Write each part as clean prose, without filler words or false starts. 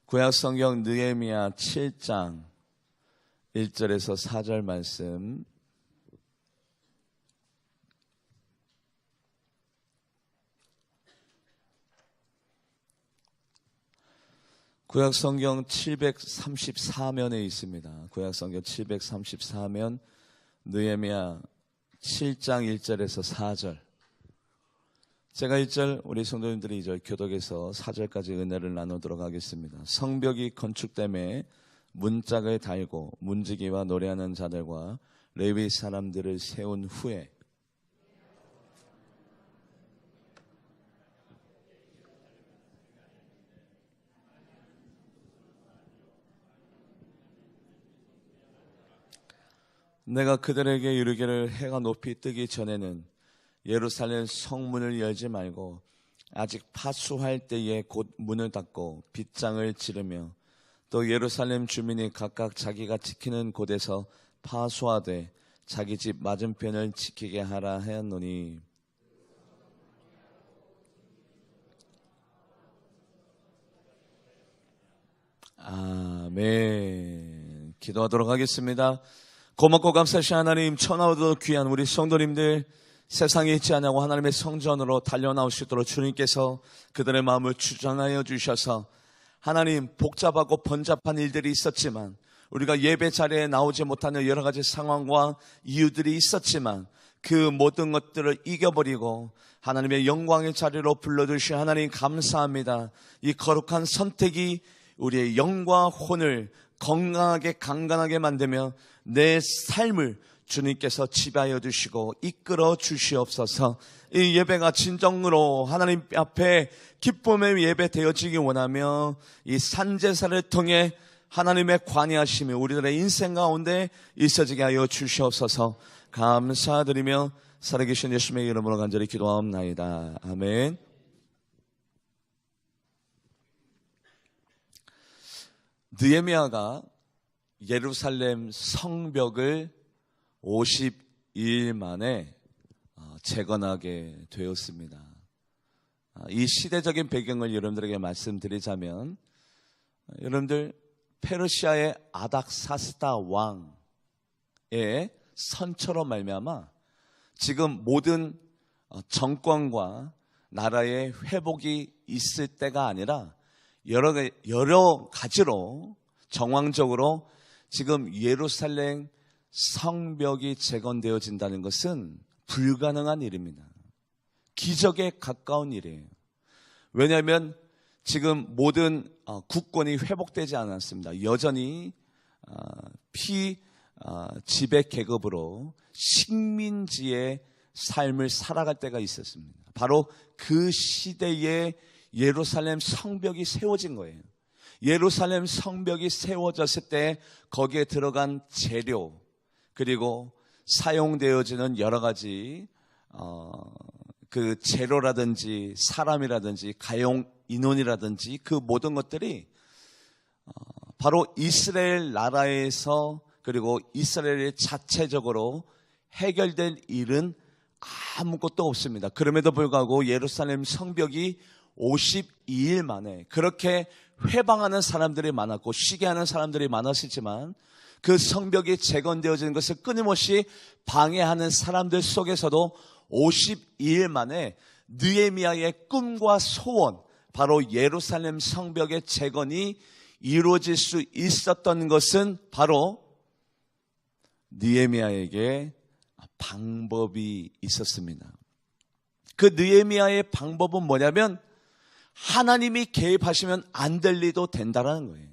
구약성경 느헤미야 7장 1절에서 4절 말씀, 구약성경 734면에 있습니다. 구약성경 734면 느헤미야 7장 1절에서 4절. 제가 1절, 우리 성도님들이 2절 교독에서 4절까지 은혜를 나누도록 하겠습니다. 성벽이 건축됨에 문짝을 달고 문지기와 노래하는 자들과 레위 사람들을 세운 후에 내가 그들에게 이르기를 해가 높이 뜨기 전에는 예루살렘 성문을 열지 말고 아직 파수할 때에 곧 문을 닫고 빗장을 지르며 또 예루살렘 주민이 각각 자기가 지키는 곳에서 파수하되 자기 집 맞은편을 지키게 하라 하였노니, 아멘. 기도하도록 하겠습니다. 고맙고 감사하신 하나님, 천하오도 귀한 우리 성도님들 세상에 있지 않냐고 하나님의 성전으로 달려나올 수 있도록 주님께서 그들의 마음을 주장하여 주셔서 하나님, 복잡하고 번잡한 일들이 있었지만, 우리가 예배 자리에 나오지 못하는 여러 가지 상황과 이유들이 있었지만 그 모든 것들을 이겨버리고 하나님의 영광의 자리로 불러주신 하나님 감사합니다. 이 거룩한 선택이 우리의 영과 혼을 건강하게 강건하게 만들며 내 삶을 주님께서 지배하여 주시고 이끌어 주시옵소서. 이 예배가 진정으로 하나님 앞에 기쁨의 예배 되어지기 원하며 이 산제사를 통해 하나님의 관여하심이 우리들의 인생 가운데 있어지게 하여 주시옵소서. 감사드리며 살아계신 예수님의 이름으로 간절히 기도하옵나이다. 아멘. 느헤미야가 예루살렘 성벽을 52일 만에 재건하게 되었습니다. 이 시대적인 배경을 여러분들에게 말씀드리자면, 여러분들 페르시아의 아닥사스다 왕의 선처로 말미암아 지금 모든 정권과 나라의 회복이 있을 때가 아니라 여러 가지로 정황적으로 지금 예루살렘 성벽이 재건되어진다는 것은 불가능한 일입니다. 기적에 가까운 일이에요. 왜냐하면 지금 모든 국권이 회복되지 않았습니다. 여전히 지배 계급으로 식민지의 삶을 살아갈 때가 있었습니다. 바로 그 시대에 예루살렘 성벽이 세워진 거예요. 예루살렘 성벽이 세워졌을 때 거기에 들어간 재료, 그리고 사용되어지는 여러 가지 그 재료라든지 사람이라든지 가용 인원이라든지 그 모든 것들이 바로 이스라엘 나라에서, 그리고 이스라엘 자체적으로 해결될 일은 아무것도 없습니다. 그럼에도 불구하고 예루살렘 성벽이 52일 만에 그렇게 회방하는 사람들이 많았고 시기하는 사람들이 많았지만, 그 성벽이 재건되어지는 것을 끊임없이 방해하는 사람들 속에서도 52일 만에 느헤미야의 꿈과 소원, 바로 예루살렘 성벽의 재건이 이루어질 수 있었던 것은 바로 느헤미야에게 방법이 있었습니다. 그 느헤미야의 방법은 뭐냐면, 하나님이 개입하시면 안 될 리도 된다라는 거예요.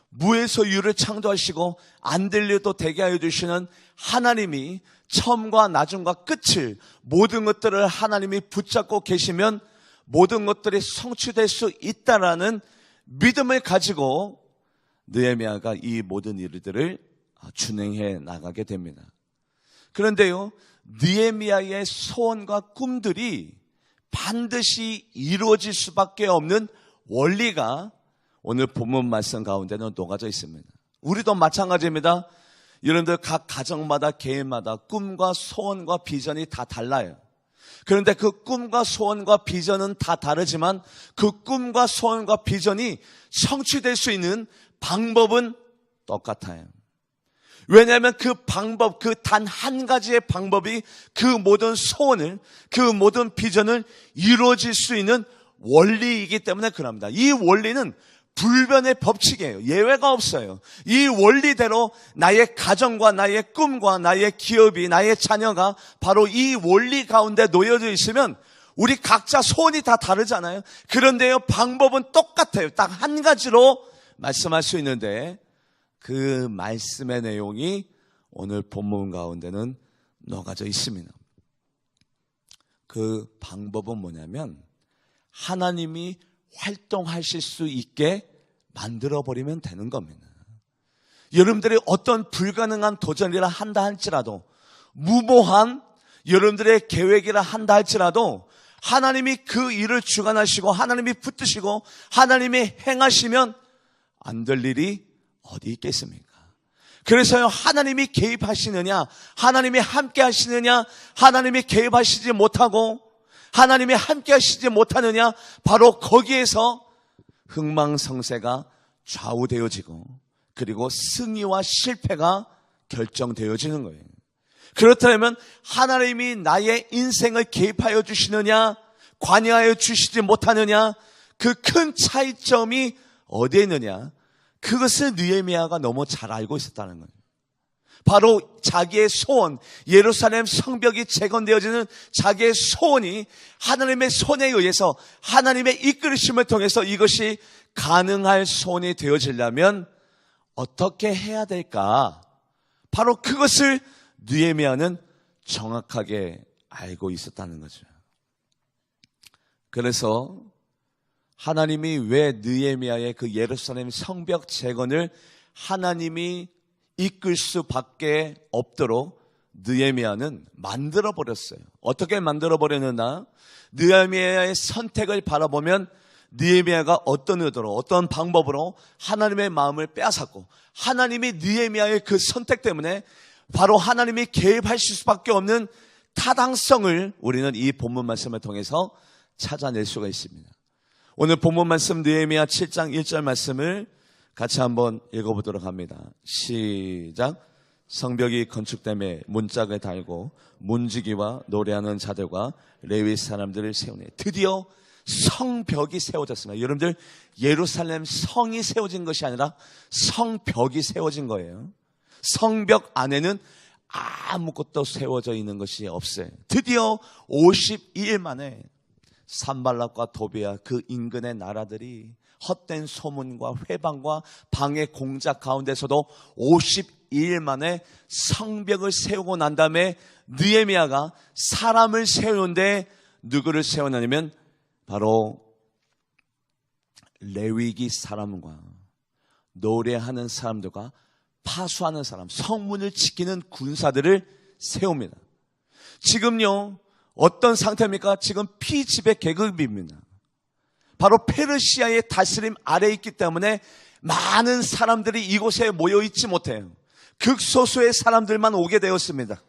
무에서 유를 창조하시고 안 될 리도 되게 하여 주시는 하나님이 처음과 나중과 끝을, 모든 것들을 하나님이 붙잡고 계시면 모든 것들이 성취될 수 있다라는 믿음을 가지고 느헤미야가 이 모든 일들을 준행해 나가게 됩니다. 그런데요, 느헤미야의 소원과 꿈들이 반드시 이루어질 수밖에 없는 원리가 오늘 본문 말씀 가운데는 녹아져 있습니다. 우리도 마찬가지입니다. 여러분들 각 가정마다 개인마다 꿈과 소원과 비전이 다 달라요. 그런데 그 꿈과 소원과 비전은 다 다르지만 그 꿈과 소원과 비전이 성취될 수 있는 방법은 똑같아요. 왜냐하면 그 방법, 그 단 한 가지의 방법이 그 모든 소원을, 그 모든 비전을 이루어질 수 있는 원리이기 때문에 그럽니다. 이 원리는 불변의 법칙이에요. 예외가 없어요. 이 원리대로 나의 가정과 나의 꿈과 나의 기업이, 나의 자녀가 바로 이 원리 가운데 놓여져 있으면 우리 각자 소원이 다 다르잖아요. 그런데요, 방법은 똑같아요. 딱 한 가지로 말씀할 수 있는데 그 말씀의 내용이 오늘 본문 가운데는 녹아져 있습니다. 그 방법은 뭐냐면 하나님이 활동하실 수 있게 만들어버리면 되는 겁니다. 여러분들이 어떤 불가능한 도전이라 한다 할지라도, 무모한 여러분들의 계획이라 한다 할지라도 하나님이 그 일을 주관하시고 하나님이 붙드시고 하나님이 행하시면 안 될 일이 어디 있겠습니까? 그래서요, 하나님이 개입하시느냐, 하나님이 함께 하시느냐, 하나님이 개입하시지 못하고 하나님이 함께 하시지 못하느냐, 바로 거기에서 흥망성쇠가 좌우되어지고 그리고 승리와 실패가 결정되어지는 거예요. 그렇다면 하나님이 나의 인생을 개입하여 주시느냐, 관여하여 주시지 못하느냐, 그 큰 차이점이 어디에 있느냐, 그것을 느헤미야가 너무 잘 알고 있었다는 거예요. 바로 자기의 소원, 예루살렘 성벽이 재건되어지는 자기의 소원이 하나님의 손에 의해서 하나님의 이끌으심을 통해서 이것이 가능할 소원이 되어지려면 어떻게 해야 될까? 바로 그것을 느헤미야는 정확하게 알고 있었다는 거죠. 그래서 하나님이 왜 느헤미야의 그 예루살렘 성벽 재건을 하나님이 이끌 수밖에 없도록 느헤미야는 만들어버렸어요. 어떻게 만들어버렸느냐? 느헤미야의 선택을 바라보면 느헤미야가 어떤 의도로, 어떤 방법으로 하나님의 마음을 빼앗았고 하나님이 느헤미야의 그 선택 때문에 바로 하나님이 개입하실 수밖에 없는 타당성을 우리는 이 본문 말씀을 통해서 찾아낼 수가 있습니다. 오늘 본문 말씀 느헤미야 7장 1절 말씀을 같이 한번 읽어보도록 합니다. 시작. 성벽이 건축됨에 문짝을 달고 문지기와 노래하는 자들과 레위 사람들을 세우네. 드디어 성벽이 세워졌습니다. 여러분들, 예루살렘 성이 세워진 것이 아니라 성벽이 세워진 거예요. 성벽 안에는 아무것도 세워져 있는 것이 없어요. 드디어 52일 만에 산발락과 도비아 그 인근의 나라들이 헛된 소문과 회방과 방해 공작 가운데서도 52일 만에 성벽을 세우고 난 다음에 느헤미야가 사람을 세우는데 누구를 세우냐면 바로 레위기 사람과 노래하는 사람들과 파수하는 사람, 성문을 지키는 군사들을 세웁니다. 지금요, 어떤 상태입니까? 지금 피지배 계급입니다. 바로 페르시아의 다스림 아래에 있기 때문에 많은 사람들이 이곳에 모여 있지 못해요. 극소수의 사람들만 오게 되었습니다.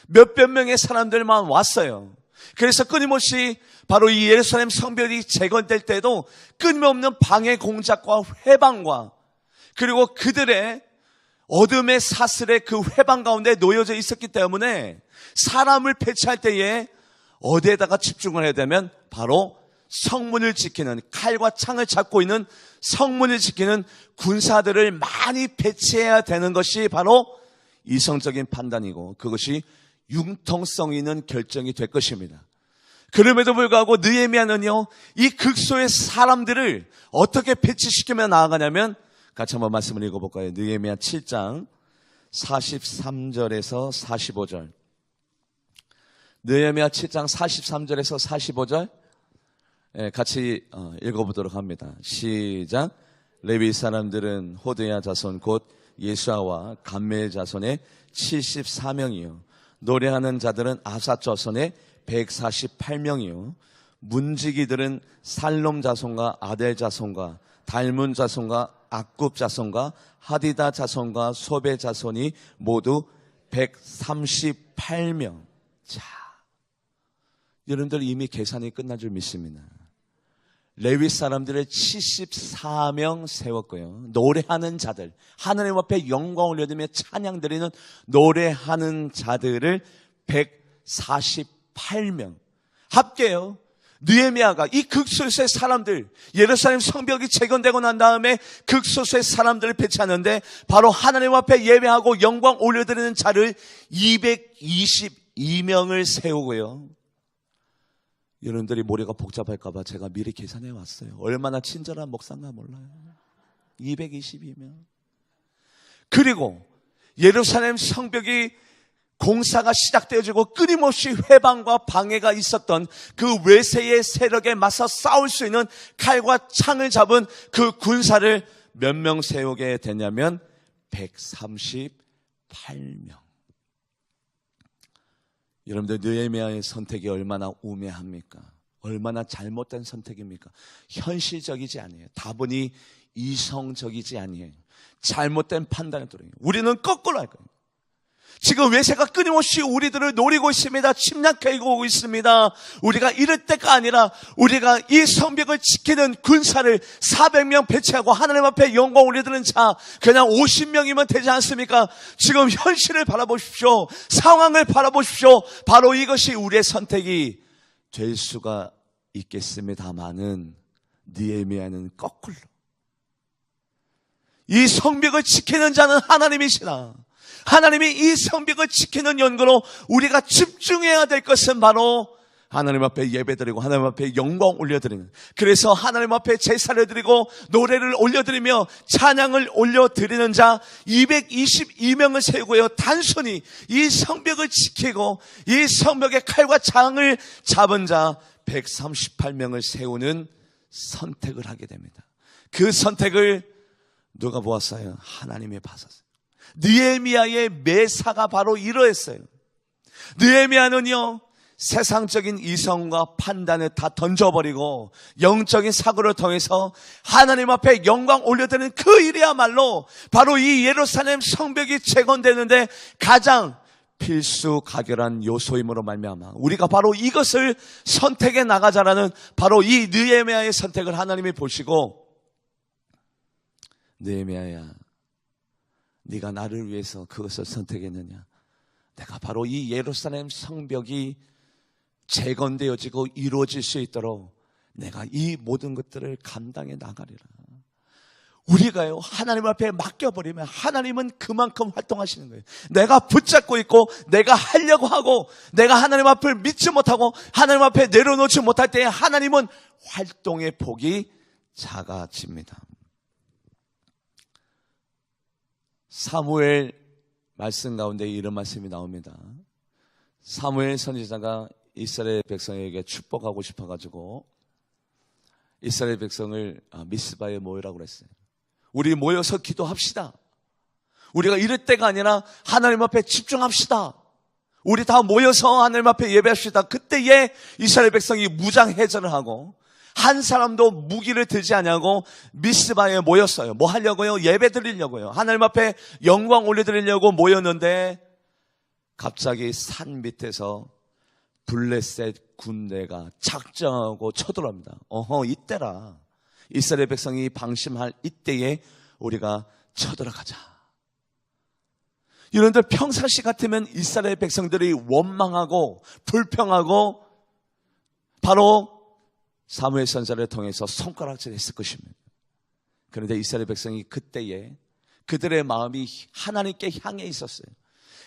몇백 명의 사람들만 왔어요. 그래서 끊임없이 바로 이 예루살렘 성벽이 재건될 때도 끊임없는 방해 공작과 회방과 그리고 그들의 어둠의 사슬의 그 회방 가운데 놓여져 있었기 때문에 사람을 배치할 때에 어디에다가 집중을 해야 되면 바로 성문을 지키는, 칼과 창을 잡고 있는 성문을 지키는 군사들을 많이 배치해야 되는 것이 바로 이성적인 판단이고 그것이 융통성 있는 결정이 될 것입니다. 그럼에도 불구하고 느헤미야는요, 이 극소의 사람들을 어떻게 배치시키며 나아가냐면 같이 한번 말씀을 읽어볼까요? 느헤미야 7장 43절에서 45절. 느헤미야 7장 43절에서 45절 같이 읽어보도록 합니다. 시작. 레위 사람들은 호드야 자손 곧 예수아와 감메 자손의 74명이요 노래하는 자들은 아사 자손의 148명이요 문지기들은 살롬 자손과 아델 자손과 달문 자손과 악굽 자손과 하디다 자손과 소베 자손이 모두 138명. 자, 여러분들 이미 계산이 끝난 줄 믿습니다. 레위 사람들을 74명 세웠고요. 노래하는 자들, 하나님 앞에 영광 올려드리며 찬양 드리는 노래하는 자들을 148명 합계요. 느헤미야가 이 극소수의 사람들, 예루살렘 성벽이 재건되고 난 다음에 극소수의 사람들을 배치하는데 바로 하나님 앞에 예배하고 영광 올려드리는 자를 222명을 세우고요. 여러분들이 머리가 복잡할까 봐 제가 미리 계산해 왔어요. 얼마나 친절한 목사인가 몰라요. 222명. 그리고 예루살렘 성벽이 공사가 시작되어지고 끊임없이 회방과 방해가 있었던 그 외세의 세력에 맞서 싸울 수 있는 칼과 창을 잡은 그 군사를 몇 명 세우게 되냐면 138명. 여러분들 느헤미야의 선택이 얼마나 우매합니까? 얼마나 잘못된 선택입니까? 현실적이지 아니에요. 다분히 이성적이지 아니에요. 잘못된 판단을 들어요. 우리는 거꾸로 할 거예요. 지금 외세가 끊임없이 우리들을 노리고 있습니다. 침략해 오고 있습니다. 우리가 이럴 때가 아니라 우리가 이 성벽을 지키는 군사를 400명 배치하고 하나님 앞에 영광 올려드리는 자 그냥 50명이면 되지 않습니까? 지금 현실을 바라보십시오. 상황을 바라보십시오. 바로 이것이 우리의 선택이 될 수가 있겠습니다마는 느헤미야는 거꾸로 이 성벽을 지키는 자는 하나님이시라. 하나님이 이 성벽을 지키는 연구로 우리가 집중해야 될 것은 바로 하나님 앞에 예배드리고 하나님 앞에 영광 올려드리는, 그래서 하나님 앞에 제사를 드리고 노래를 올려드리며 찬양을 올려드리는 자 222명을 세우고요. 단순히 이 성벽을 지키고 이 성벽의 칼과 창을 잡은 자 138명을 세우는 선택을 하게 됩니다. 그 선택을 누가 보았어요? 하나님이 봤었어요. 느헤미야의 매사가 바로 이러했어요. 느헤미야는요, 세상적인 이성과 판단을 다 던져버리고 영적인 사고를 통해서 하나님 앞에 영광 올려드리는 그 일이야말로 바로 이 예루살렘 성벽이 재건되는데 가장 필수 가결한 요소임으로 말미암아 우리가 바로 이것을 선택해 나가자라는 바로 이 느헤미야의 선택을 하나님이 보시고, 느헤미야야, 네가 나를 위해서 그것을 선택했느냐? 내가 바로 이 예루살렘 성벽이 재건되어지고 이루어질 수 있도록 내가 이 모든 것들을 감당해 나가리라. 우리가요, 하나님 앞에 맡겨버리면 하나님은 그만큼 활동하시는 거예요. 내가 붙잡고 있고 내가 하려고 하고 내가 하나님 앞을 믿지 못하고 하나님 앞에 내려놓지 못할 때 하나님은 활동의 폭이 작아집니다. 사무엘 말씀 가운데 이런 말씀이 나옵니다. 사무엘 선지자가 이스라엘 백성에게 축복하고 싶어가지고 이스라엘 백성을 미스바에 모이라고 그랬어요. 우리 모여서 기도합시다. 우리가 이럴 때가 아니라 하나님 앞에 집중합시다. 우리 다 모여서 하나님 앞에 예배합시다. 그때에 이스라엘 백성이 무장해제를 하고 한 사람도 무기를 들지 않냐고 미스바에 모였어요. 뭐 하려고요? 예배 드리려고요. 하나님 앞에 영광 올려드리려고 모였는데 갑자기 산 밑에서 블레셋 군대가 작정하고 쳐들어옵니다. 이때라. 이스라엘 백성이 방심할 이때에 우리가 쳐들어가자. 여러분들 평상시 같으면 이스라엘 백성들이 원망하고 불평하고 바로 사무엘 선지자를 통해서 손가락질 했을 것입니다. 그런데 이스라엘 백성이 그때에 그들의 마음이 하나님께 향해 있었어요.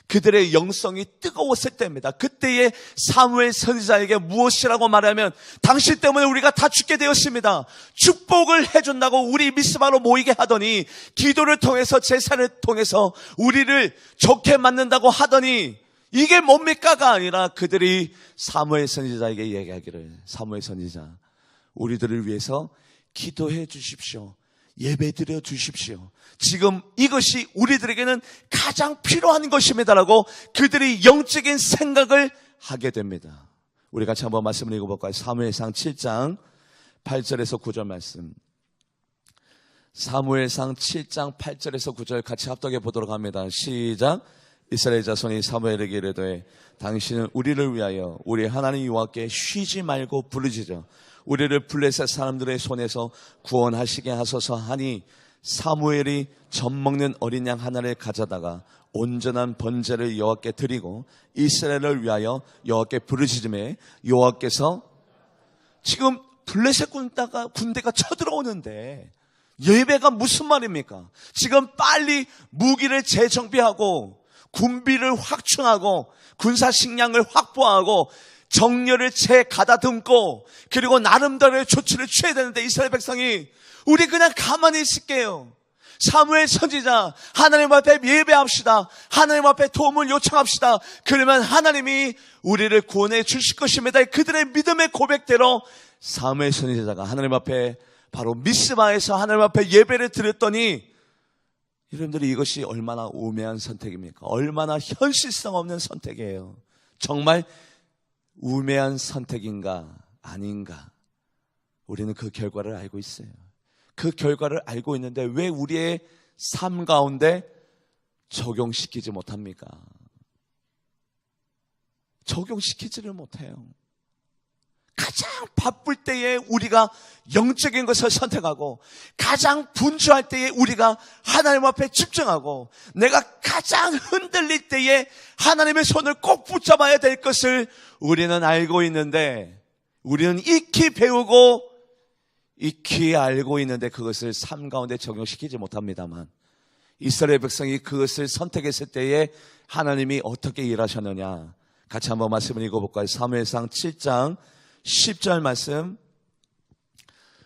그들의 영성이 뜨거웠을 때입니다. 그때에 사무엘 선지자에게 무엇이라고 말하면 당신 때문에 우리가 다 죽게 되었습니다. 축복을 해준다고 우리 미스바로 모이게 하더니 기도를 통해서 제사를 통해서 우리를 좋게 만든다고 하더니 이게 뭡니까가 아니라 그들이 사무엘 선지자에게 얘기하기를, 사무엘 선지자, 우리들을 위해서 기도해 주십시오. 예배 드려 주십시오. 지금 이것이 우리들에게는 가장 필요한 것입니다라고 그들이 영적인 생각을 하게 됩니다. 우리 같이 한번 말씀을 읽어볼까요? 사무엘상 7장 8절에서 9절 말씀. 사무엘상 7장 8절에서 9절 같이 합독해 보도록 합니다. 시작. 이스라엘 자손이 사무엘에게 이르되 당신은 우리를 위하여 우리 하나님 여호와께 쉬지 말고 부르짖어 우리를 블레셋 사람들의 손에서 구원하시게 하소서 하니 사무엘이 젖 먹는 어린 양 하나를 가져다가 온전한 번제를 여호와께 드리고 이스라엘을 위하여 여호와께 부르짖음에 여호와께서 지금 블레셋 군대가 쳐들어오는데 예배가 무슨 말입니까? 지금 빨리 무기를 재정비하고 군비를 확충하고 군사 식량을 확보하고 정렬을 재가다듬고 그리고 나름대로의 조치를 취해야 되는데 이스라엘 백성이 우리 그냥 가만히 있을게요. 사무엘 선지자 하나님 앞에 예배합시다. 하나님 앞에 도움을 요청합시다. 그러면 하나님이 우리를 구원해 주실 것입니다. 그들의 믿음의 고백대로 사무엘 선지자가 하나님 앞에 바로 미스바에서 하나님 앞에 예배를 드렸더니 여러분들이 이것이 얼마나 우매한 선택입니까? 얼마나 현실성 없는 선택이에요. 정말 우매한 선택인가 아닌가 우리는 그 결과를 알고 있어요. 그 결과를 알고 있는데 왜 우리의 삶 가운데 적용시키지 못합니까? 적용시키지를 못해요. 가장 바쁠 때에 우리가 영적인 것을 선택하고 가장 분주할 때에 우리가 하나님 앞에 집중하고 내가 가장 흔들릴 때에 하나님의 손을 꼭 붙잡아야 될 것을 우리는 알고 있는데 우리는 익히 배우고 익히 알고 있는데 그것을 삶 가운데 적용시키지 못합니다만 이스라엘 백성이 그것을 선택했을 때에 하나님이 어떻게 일하셨느냐 같이 한번 말씀을 읽어볼까요? 사무엘상 7장 10절 말씀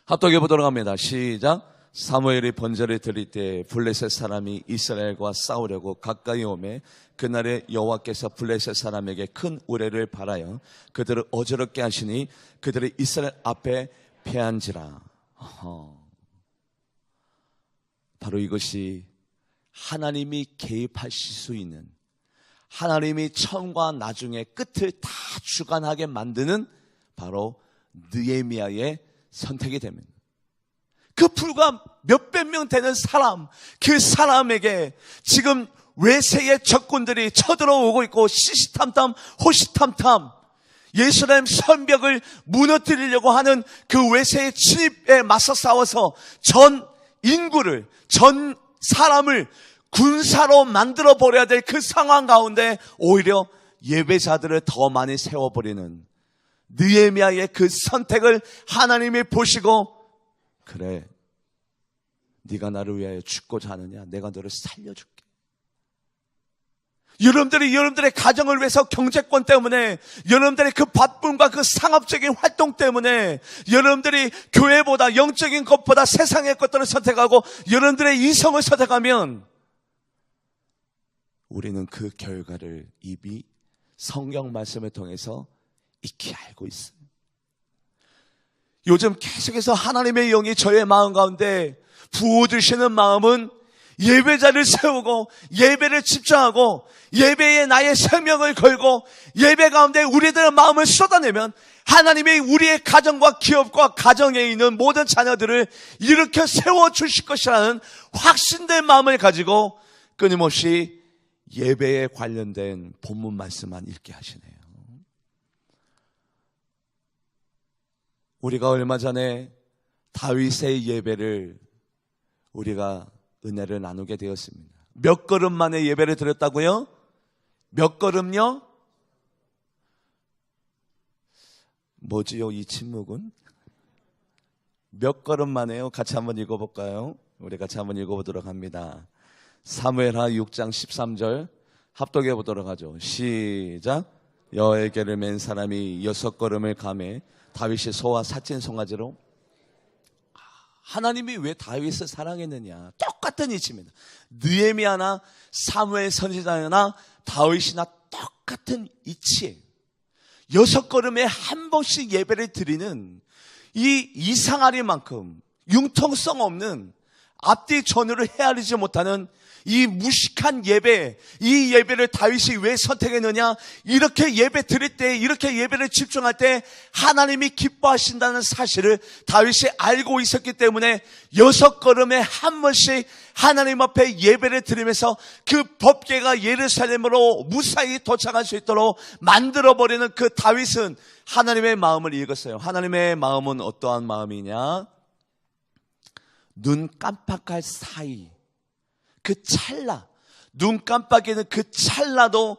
합독해 보도록 합니다. 시작. 사무엘이 번제를 드릴 때 블레셋 사람이 이스라엘과 싸우려고 가까이 오매 그날에 여호와께서 블레셋 사람에게 큰 우레를 발하여 그들을 어지럽게 하시니 그들이 이스라엘 앞에 패한지라. 바로 이것이 하나님이 개입하실 수 있는 하나님이 처음과 나중에 끝을 다 주관하게 만드는 바로 느헤미야의 선택이 됩니다. 그 불과 몇백 명 되는 사람, 그 사람에게 지금 외세의 적군들이 쳐들어오고 있고 시시탐탐 호시탐탐 예루살렘 성벽을 무너뜨리려고 하는 그 외세의 침입에 맞서 싸워서 전 인구를, 전 사람을 군사로 만들어 버려야 될 그 상황 가운데 오히려 예배자들을 더 많이 세워버리는 느헤미야의 그 선택을 하나님이 보시고 그래 네가 나를 위하여 죽고자 하느냐 내가 너를 살려줄게. 여러분들의 가정을 위해서 경제권 때문에 여러분들의 그 바쁨과 그 상업적인 활동 때문에 여러분들이 교회보다 영적인 것보다 세상의 것들을 선택하고 여러분들의 이성을 선택하면 우리는 그 결과를 이미 성경 말씀을 통해서 익히 알고 있어요. 요즘 계속해서 하나님의 영이 저의 마음 가운데 부어주시는 마음은 예배자를 세우고 예배를 집중하고 예배에 나의 생명을 걸고 예배 가운데 우리들의 마음을 쏟아내면 하나님이 우리의 가정과 기업과 가정에 있는 모든 자녀들을 일으켜 세워주실 것이라는 확신된 마음을 가지고 끊임없이 예배에 관련된 본문 말씀만 읽게 하시네요. 우리가 얼마 전에 다윗의 예배를 우리가 은혜를 나누게 되었습니다. 몇 걸음 만에 예배를 드렸다고요? 몇 걸음요? 뭐지요 이 침묵은? 몇 걸음 만에요? 같이 한번 읽어볼까요? 우리 같이 한번 읽어보도록 합니다. 사무엘하 6장 13절 합독해 보도록 하죠. 시작. 여호와께를 맨 사람이 6걸음을 가매 다윗이 소와 사진 송아지로. 하나님이 왜 다윗을 사랑했느냐? 똑같은 이치입니다. 느헤미야나 사무엘 선지자나 다윗이나 똑같은 이치예요. 6걸음에 한 번씩 예배를 드리는 이 이상하리만큼 융통성 없는 앞뒤 전후를 헤아리지 못하는 이 무식한 예배, 이 예배를 다윗이 왜 선택했느냐? 이렇게 예배 드릴 때, 이렇게 예배를 집중할 때 하나님이 기뻐하신다는 사실을 다윗이 알고 있었기 때문에 6걸음에 한 번씩 하나님 앞에 예배를 드리면서 그 법궤가 예루살렘으로 무사히 도착할 수 있도록 만들어버리는 그 다윗은 하나님의 마음을 읽었어요. 하나님의 마음은 어떠한 마음이냐? 눈 깜빡할 사이, 그 찰나, 눈 깜빡이는 그 찰나도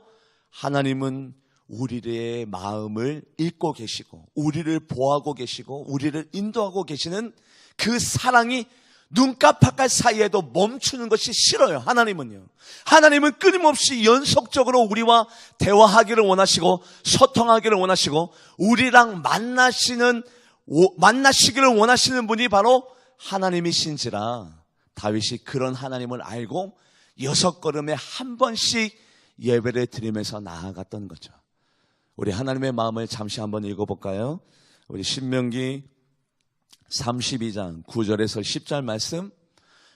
하나님은 우리의 마음을 읽고 계시고 우리를 보호하고 계시고 우리를 인도하고 계시는 그 사랑이 눈 깜빡할 사이에도 멈추는 것이 싫어요. 하나님은요. 하나님은 끊임없이 연속적으로 우리와 대화하기를 원하시고 소통하기를 원하시고 우리랑 만나시기를 원하시는 분이 바로 하나님이신지라 다윗이 그런 하나님을 알고 6걸음에 한 번씩 예배를 드리면서 나아갔던 거죠. 우리 하나님의 마음을 잠시 한번 읽어볼까요? 우리 신명기 32장 9절에서 10절 말씀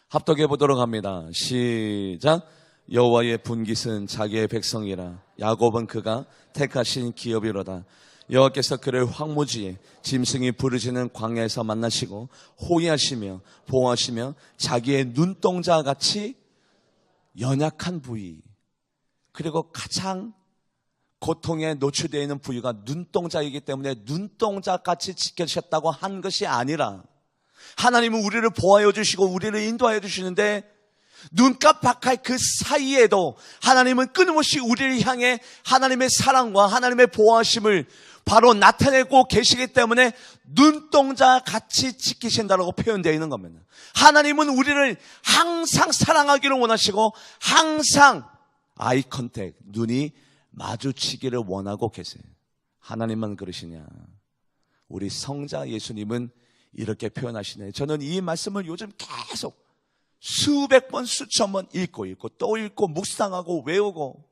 합독해 보도록 합니다. 시작. 여호와의 분깃은 자기의 백성이라 야곱은 그가 택하신 기업이로다. 여호와께서 그를 황무지에 짐승이 부르짖는 광야에서 만나시고 호위하시며 보호하시며 자기의 눈동자 같이 연약한 부위, 그리고 가장 고통에 노출되어 있는 부위가 눈동자이기 때문에 눈동자같이 지켜주셨다고 한 것이 아니라 하나님은 우리를 보호하여 주시고 우리를 인도하여 주시는데 눈 깜빡할 그 사이에도 하나님은 끊임없이 우리를 향해 하나님의 사랑과 하나님의 보호하심을 바로 나타내고 계시기 때문에 눈동자 같이 지키신다라고 표현되어 있는 겁니다. 하나님은 우리를 항상 사랑하기를 원하시고 항상 아이 컨택, 눈이 마주치기를 원하고 계세요. 하나님만 그러시냐? 우리 성자 예수님은 이렇게 표현하시네요. 저는 이 말씀을 요즘 계속 수백 번, 수천 번 읽고 또 읽고 묵상하고 외우고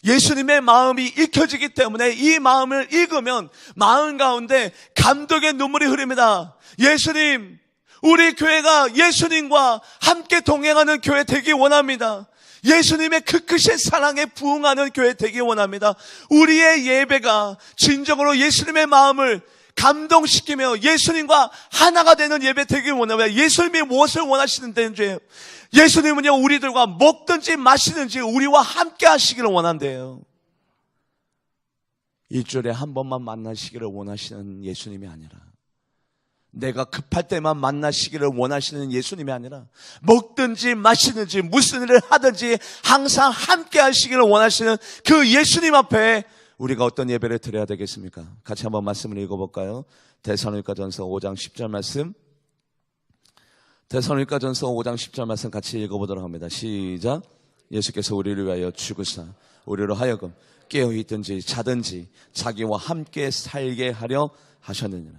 예수님의 마음이 읽혀지기 때문에 이 마음을 읽으면 마음 가운데 감동의 눈물이 흐릅니다. 예수님, 우리 교회가 예수님과 함께 동행하는 교회 되기 원합니다. 예수님의 그 크신 사랑에 부응하는 교회 되기 원합니다. 우리의 예배가 진정으로 예수님의 마음을 감동시키며 예수님과 하나가 되는 예배 되길 원합니다. 예수님이 무엇을 원하시는데요? 예수님은요, 우리들과 먹든지 마시든지 우리와 함께 하시기를 원한대요. 일주일에 한 번만 만나시기를 원하시는 예수님이 아니라, 내가 급할 때만 만나시기를 원하시는 예수님이 아니라, 먹든지 마시든지 무슨 일을 하든지 항상 함께 하시기를 원하시는 그 예수님 앞에 우리가 어떤 예배를 드려야 되겠습니까? 같이 한번 말씀을 읽어볼까요? 데살로니가전서 5장 10절 말씀, 데살로니가전서 5장 10절 말씀 같이 읽어보도록 합니다. 시작. 예수께서 우리를 위하여 죽으사 우리로 하여금 깨어있든지 자든지 자기와 함께 살게 하려 하셨느니라.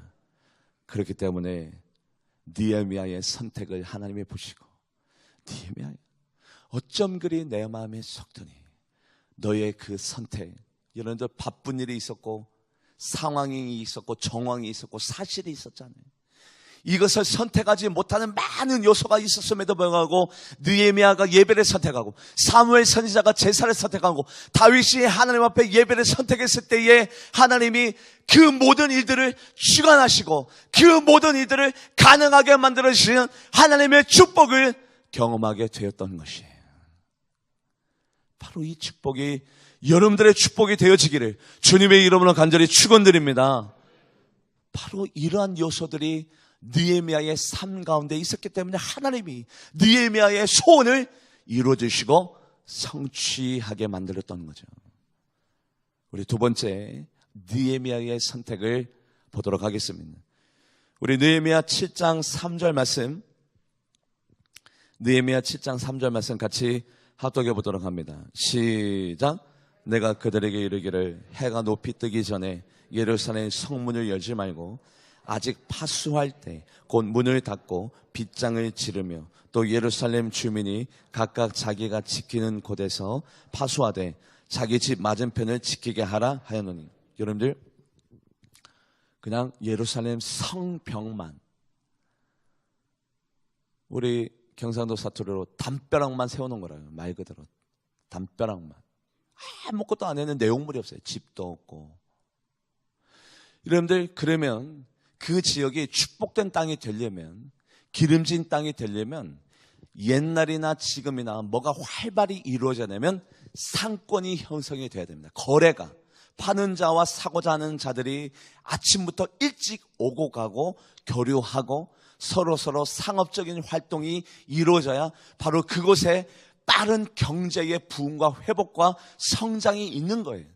그렇기 때문에 느헤미야의 선택을 하나님이 보시고, 느헤미야, 어쩜 그리 내 마음에 속더니 너의 그 선택, 여러분들 바쁜 일이 있었고 상황이 있었고 정황이 있었고 사실이 있었잖아요. 이것을 선택하지 못하는 많은 요소가 있었음에도 불구하고 느헤미야가 예배를 선택하고 사무엘 선지자가 제사를 선택하고 다윗이 하나님 앞에 예배를 선택했을 때에 하나님이 그 모든 일들을 주관하시고 그 모든 일들을 가능하게 만들어주시는 하나님의 축복을 경험하게 되었던 것이에요. 바로 이 축복이 여러분들의 축복이 되어지기를 주님의 이름으로 간절히 축원드립니다. 바로 이러한 요소들이 느헤미야의 삶 가운데 있었기 때문에 하나님이 느헤미야의 소원을 이루어주시고 성취하게 만들었던 거죠. 우리 두 번째 느헤미야의 선택을 보도록 하겠습니다. 우리 느헤미야 7장 3절 말씀, 느헤미야 7장 3절 말씀 같이 합독해 보도록 합니다. 시작. 내가 그들에게 이르기를 해가 높이 뜨기 전에 예루살렘 성문을 열지 말고 아직 파수할 때 곧 문을 닫고 빗장을 지르며 또 예루살렘 주민이 각각 자기가 지키는 곳에서 파수하되 자기 집 맞은편을 지키게 하라 하였노니. 여러분들, 그냥 예루살렘 성벽만, 우리 경상도 사투리로 담벼락만 세워놓은 거라요. 말 그대로 담벼락만. 아무것도 안 했는 내용물이 없어요. 집도 없고. 여러분들, 그러면 그 지역이 축복된 땅이 되려면, 기름진 땅이 되려면 옛날이나 지금이나 뭐가 활발히 이루어지냐면 상권이 형성이 돼야 됩니다. 거래가, 파는 자와 사고자 하는 자들이 아침부터 일찍 오고 가고 교류하고 서로 상업적인 활동이 이루어져야 바로 그곳에 빠른 경제의 부흥과 회복과 성장이 있는 거예요.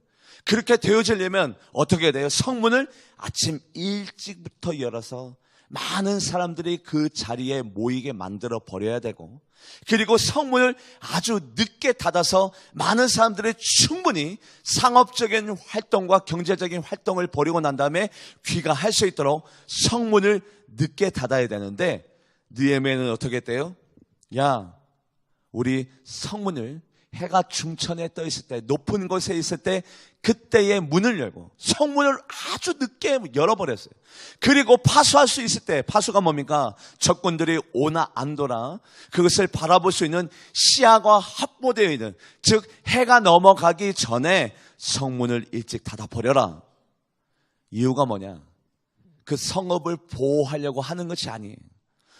그렇게 되어지려면 어떻게 돼요? 성문을 아침 일찍부터 열어서 많은 사람들이 그 자리에 모이게 만들어 버려야 되고, 그리고 성문을 아주 늦게 닫아서 많은 사람들이 충분히 상업적인 활동과 경제적인 활동을 벌이고 난 다음에 귀가할 수 있도록 성문을 늦게 닫아야 되는데, 느헤미야는 어떻게 했대요? 야, 우리 성문을 해가 중천에 떠 있을 때, 높은 곳에 있을 때 그때의 문을 열고 성문을 아주 늦게 열어버렸어요. 그리고 파수할 수 있을 때, 파수가 뭡니까? 적군들이 오나 안도나 그것을 바라볼 수 있는 시야가 확보되어 있는, 즉 해가 넘어가기 전에 성문을 일찍 닫아버려라. 이유가 뭐냐? 그 성읍을 보호하려고 하는 것이 아니에요.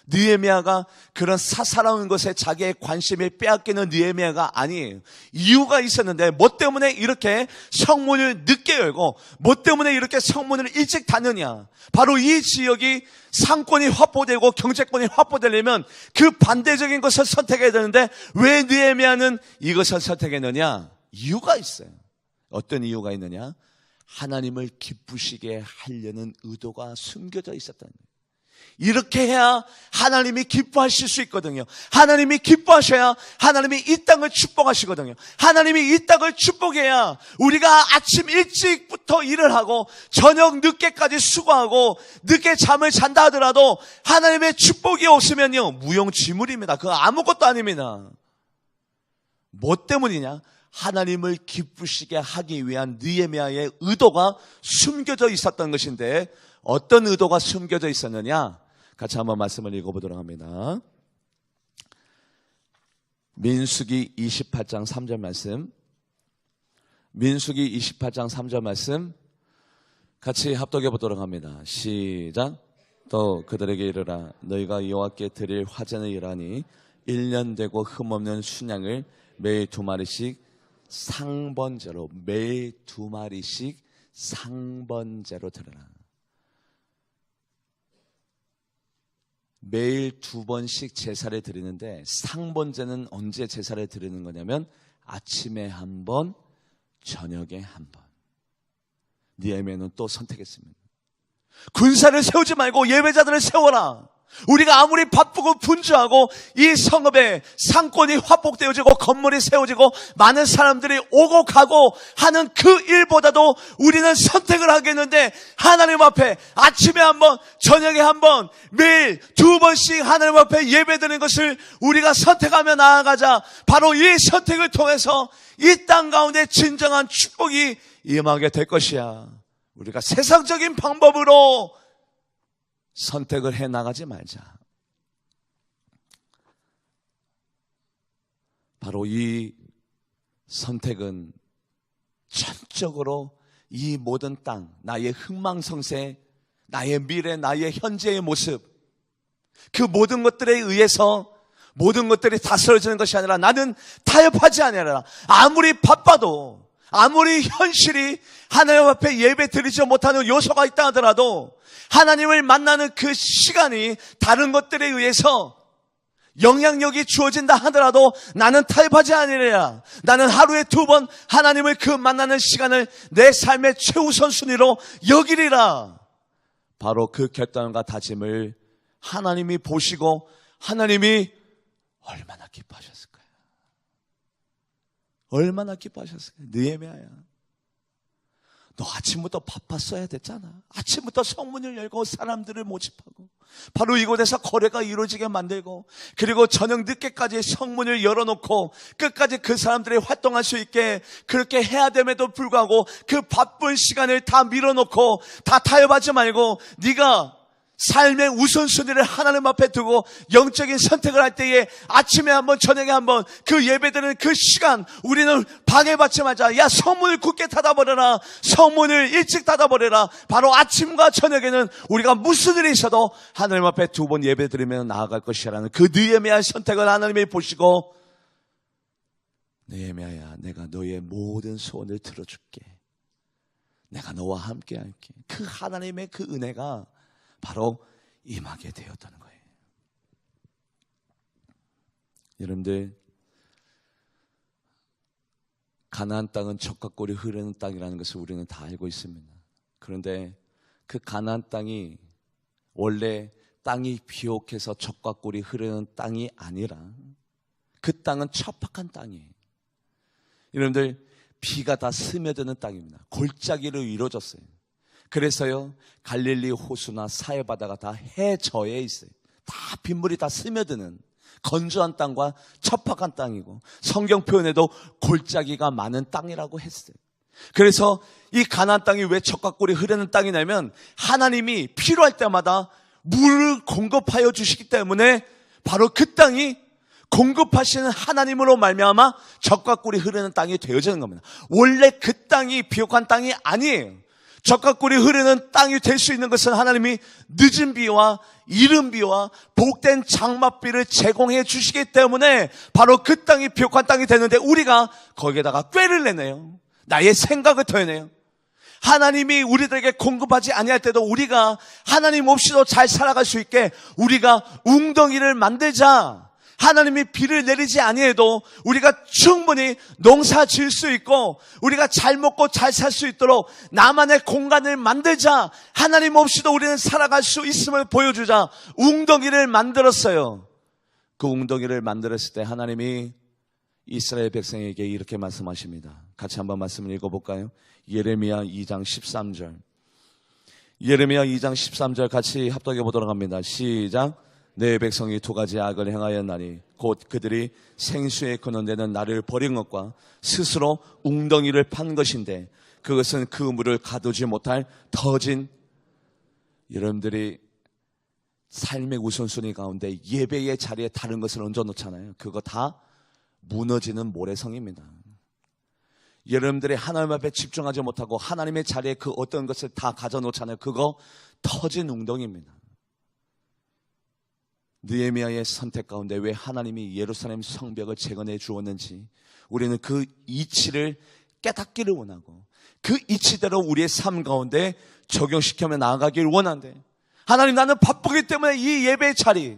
느헤미야가 그런 사사로운 것에 자기의 관심을 빼앗기는 느헤미야가 아니에요. 이유가 있었는데, 뭐 때문에 이렇게 성문을 늦게 열고 뭐 때문에 이렇게 성문을 일찍 닫느냐? 바로 이 지역이 상권이 확보되고 경제권이 확보되려면 그 반대적인 것을 선택해야 되는데, 왜 느헤미야는 이것을 선택했느냐? 이유가 있어요. 어떤 이유가 있느냐? 하나님을 기쁘시게 하려는 의도가 숨겨져 있었다는 거예요. 이렇게 해야 하나님이 기뻐하실 수 있거든요. 하나님이 기뻐하셔야 하나님이 이 땅을 축복하시거든요. 하나님이 이 땅을 축복해야 우리가 아침 일찍부터 일을 하고 저녁 늦게까지 수고하고 늦게 잠을 잔다 하더라도 하나님의 축복이 없으면요, 무용지물입니다. 그거 아무것도 아닙니다. 뭐 때문이냐? 하나님을 기쁘시게 하기 위한 느헤미야의 의도가 숨겨져 있었던 것인데, 어떤 의도가 숨겨져 있었느냐? 같이 한번 말씀을 읽어보도록 합니다. 민수기 28장 3절 말씀, 민수기 28장 3절 말씀 같이 합독해 보도록 합니다. 시작. 또 그들에게 이르라, 너희가 여호와께 드릴 화제는 이러하니 1년 되고 흠없는 순양을 매일 2마리씩 상번제로, 매일 2마리씩 상번제로 드려라. 매일 2번씩 제사를 드리는데, 상번제는 언제 제사를 드리는 거냐면 아침에 1번, 저녁에 1번. 느헤미야는 또 선택했습니다. 군사를 세우지 말고 예배자들을 세워라. 우리가 아무리 바쁘고 분주하고 이 성읍에 상권이 확보되어지고 건물이 세워지고 많은 사람들이 오고 가고 하는 그 일보다도 우리는 선택을 하겠는데, 하나님 앞에 아침에 1번, 저녁에 1번, 매일 2번씩 하나님 앞에 예배드리는 것을 우리가 선택하며 나아가자. 바로 이 선택을 통해서 이 땅 가운데 진정한 축복이 임하게 될 것이야. 우리가 세상적인 방법으로 선택을 해 나가지 말자. 바로 이 선택은 전적으로 이 모든 땅, 나의 흥망성쇠, 나의 미래, 나의 현재의 모습, 그 모든 것들에 의해서 모든 것들이 다스려지는 것이 아니라, 나는 타협하지 아니하라. 아무리 바빠도, 아무리 현실이 하나님 앞에 예배 드리지 못하는 요소가 있다 하더라도, 하나님을 만나는 그 시간이 다른 것들에 의해서 영향력이 주어진다 하더라도 나는 타협하지 아니하리라. 나는 하루에 2번 하나님을 그 만나는 시간을 내 삶의 최우선 순위로 여기리라. 바로 그 결단과 다짐을 하나님이 보시고 하나님이 얼마나 기뻐하셨을까요? 얼마나 기뻐하셨을까요? 느헤미야야, 너 아침부터 바빴어야 됐잖아. 아침부터 성문을 열고 사람들을 모집하고 바로 이곳에서 거래가 이루어지게 만들고, 그리고 저녁 늦게까지 성문을 열어놓고 끝까지 그 사람들이 활동할 수 있게 그렇게 해야 됨에도 불구하고 그 바쁜 시간을 다 밀어놓고 다 타협하지 말고 네가 삶의 우선순위를 하나님 앞에 두고 영적인 선택을 할 때에 아침에 한번 저녁에 한번 그 예배드리는 그 시간 우리는 방해받자마자 야 성문을 굳게 닫아버려라, 성문을 일찍 닫아버려라. 바로 아침과 저녁에는 우리가 무슨 일이 있어도 하나님 앞에 두 번 예배드리면 나아갈 것이라는 그 느헤미야의 선택을 하나님이 보시고 느헤미야야 내가 너의 모든 소원을 들어줄게, 내가 너와 함께 할게. 그 하나님의 그 은혜가 바로 임하게 되었다는 거예요. 여러분들, 가나안 땅은 젖과 꿀이 흐르는 땅이라는 것을 우리는 다 알고 있습니다. 그런데 그 가나안 땅이 원래 땅이 비옥해서 젖과 꿀이 흐르는 땅이 아니라 그 땅은 척박한 땅이에요. 여러분들, 비가 다 스며드는 땅입니다. 골짜기로 이루어졌어요. 그래서요, 갈릴리 호수나 사해바다가 다 해저에 있어요. 다 빗물이 다 스며드는 건조한 땅과 척박한 땅이고, 성경 표현에도 골짜기가 많은 땅이라고 했어요. 그래서 이 가나안 땅이 왜 젖과 꿀이 흐르는 땅이냐면 하나님이 필요할 때마다 물을 공급하여 주시기 때문에 바로 그 땅이 공급하시는 하나님으로 말미암아 젖과 꿀이 흐르는 땅이 되어지는 겁니다. 원래 그 땅이 비옥한 땅이 아니에요. 젖과 꿀이 흐르는 땅이 될 수 있는 것은 하나님이 늦은 비와 이른 비와 복된 장맛비를 제공해 주시기 때문에 바로 그 땅이 비옥한 땅이 되는데 우리가 거기에다가 꾀를 내네요. 나의 생각을 더해내요. 하나님이 우리들에게 공급하지 아니할 때도 우리가 하나님 없이도 잘 살아갈 수 있게 우리가 웅덩이를 만들자. 하나님이 비를 내리지 아니해도 우리가 충분히 농사 지을 수 있고 우리가 잘 먹고 잘 살 수 있도록 나만의 공간을 만들자. 하나님 없이도 우리는 살아갈 수 있음을 보여주자. 웅덩이를 만들었어요. 그 웅덩이를 만들었을 때 하나님이 이스라엘 백성에게 이렇게 말씀하십니다. 같이 한번 말씀을 읽어볼까요? 예레미야 2장 13절. 예레미야 2장 13절 같이 합독해 보도록 합니다. 시작. 내 백성이 두 가지 악을 행하였나니 곧 그들이 생수에 거는 데는 나를 버린 것과 스스로 웅덩이를 판 것인데 그것은 그 물을 가두지 못할 터진. 여러분들이 삶의 우선순위 가운데 예배의 자리에 다른 것을 얹어놓잖아요. 그거 다 무너지는 모래성입니다. 여러분들이 하나님 앞에 집중하지 못하고 하나님의 자리에 그 어떤 것을 다 가져놓잖아요. 그거 터진 웅덩이입니다. 느헤미야의 선택 가운데 왜 하나님이 예루살렘 성벽을 재건해 주었는지 우리는 그 이치를 깨닫기를 원하고 그 이치대로 우리의 삶 가운데 적용시키며 나아가기를 원하는데 하나님, 나는 바쁘기 때문에 이 예배의 자리,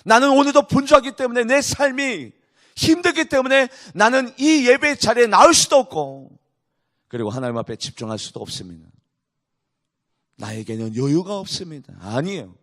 나는 오늘도 분주하기 때문에 내 삶이 힘들기 때문에 나는 이 예배의 자리에 나올 수도 없고 그리고 하나님 앞에 집중할 수도 없습니다. 나에게는 여유가 없습니다. 아니에요.